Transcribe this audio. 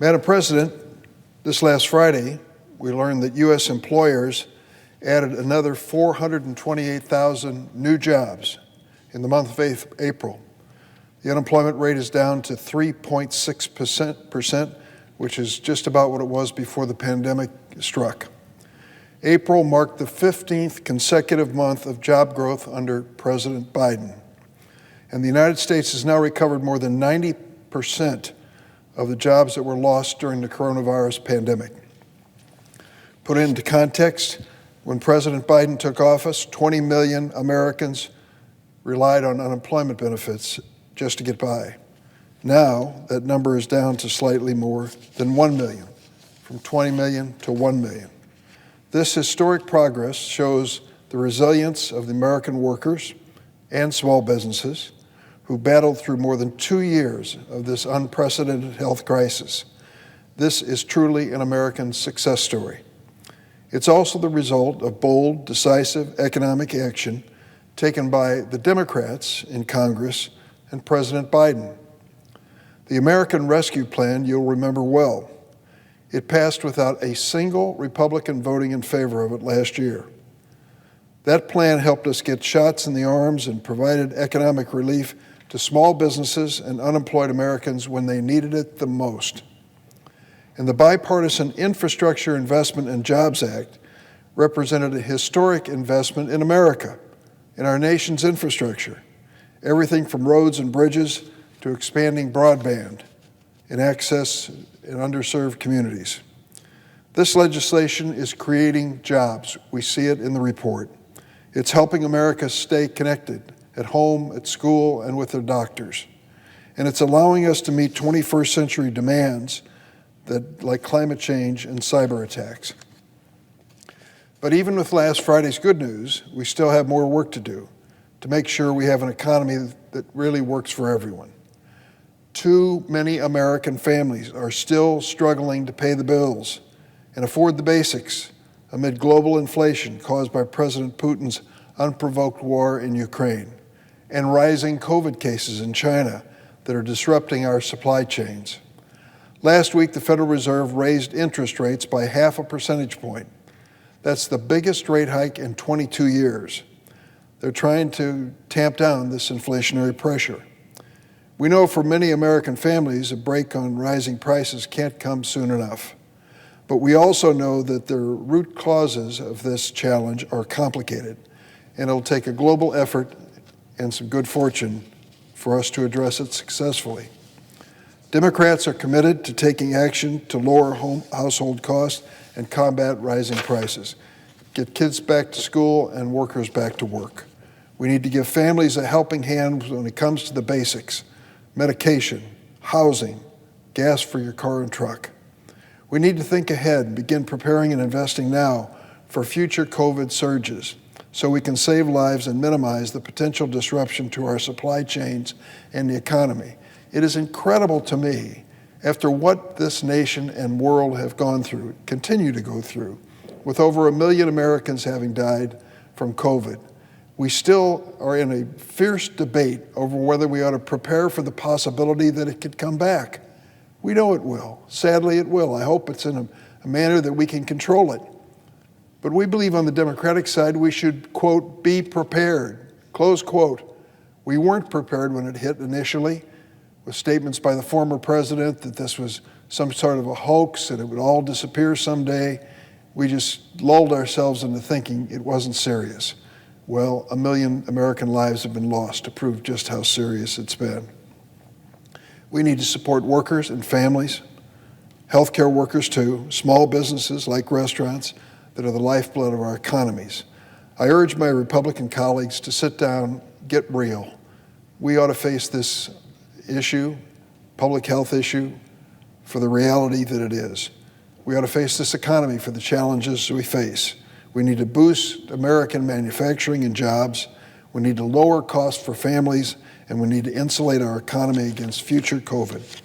Madam President, this last Friday, we learned that U.S. employers added another 428,000 new jobs in the month of April. The unemployment rate is down to 3.6%, which is just about what it was before the pandemic struck. April marked the 15th consecutive month of job growth under President Biden. And the United States has now recovered more than 90% of the jobs that were lost during the coronavirus pandemic. Put it into context, when President Biden took office, 20 million Americans relied on unemployment benefits just to get by. Now, that number is down to slightly more than 1 million, from 20 million to 1 million. This historic progress shows the resilience of the American workers and small businesses who battled through more than 2 years of this unprecedented health crisis. This is truly an American success story. It's also the result of bold, decisive economic action taken by the Democrats in Congress and President Biden. The American Rescue Plan, you'll remember well. It passed without a single Republican voting in favor of it last year. That plan helped us get shots in the arms and provided economic relief to small businesses and unemployed Americans when they needed it the most. And the Bipartisan Infrastructure Investment and Jobs Act represented a historic investment in America, in our nation's infrastructure, everything from roads and bridges to expanding broadband and access in underserved communities. This legislation is creating jobs. We see it in the report. It's helping America stay connected at home, at school, and with their doctors. And it's allowing us to meet 21st century demands like climate change and cyber attacks. But even with last Friday's good news, we still have more work to do to make sure we have an economy that really works for everyone. Too many American families are still struggling to pay the bills and afford the basics amid global inflation caused by President Putin's unprovoked war in Ukraine and rising COVID cases in China that are disrupting our supply chains. Last week, the Federal Reserve raised interest rates by 0.5 percentage point. That's the biggest rate hike in 22 years. They're trying to tamp down this inflationary pressure. We know for many American families, a break on rising prices can't come soon enough. But we also know that the root causes of this challenge are complicated, and it'll take a global effort and some good fortune for us to address it successfully. Democrats are committed to taking action to lower household costs and combat rising prices, get kids back to school and workers back to work. We need to give families a helping hand when it comes to the basics: medication, housing, gas for your car and truck. We need to think ahead and begin preparing and investing now for future COVID surges so we can save lives and minimize the potential disruption to our supply chains and the economy. It is incredible to me, after what this nation and world have gone through, continue to go through, with over 1 million Americans having died from COVID, we still are in a fierce debate over whether we ought to prepare for the possibility that it could come back. We know it will. Sadly, it will. I hope it's in a manner that we can control it. But we believe on the Democratic side we should, quote, be prepared, close quote. We weren't prepared when it hit initially, with statements by the former president that this was some sort of a hoax and it would all disappear someday. We just lulled ourselves into thinking it wasn't serious. Well, 1 million American lives have been lost to prove just how serious it's been. We need to support workers and families, healthcare workers too, small businesses like restaurants that are the lifeblood of our economies. I urge my Republican colleagues to sit down, get real. We ought to face this issue, public health issue, for the reality that it is. We ought to face this economy for the challenges we face. We need to boost American manufacturing and jobs. We need to lower costs for families, and we need to insulate our economy against future COVID.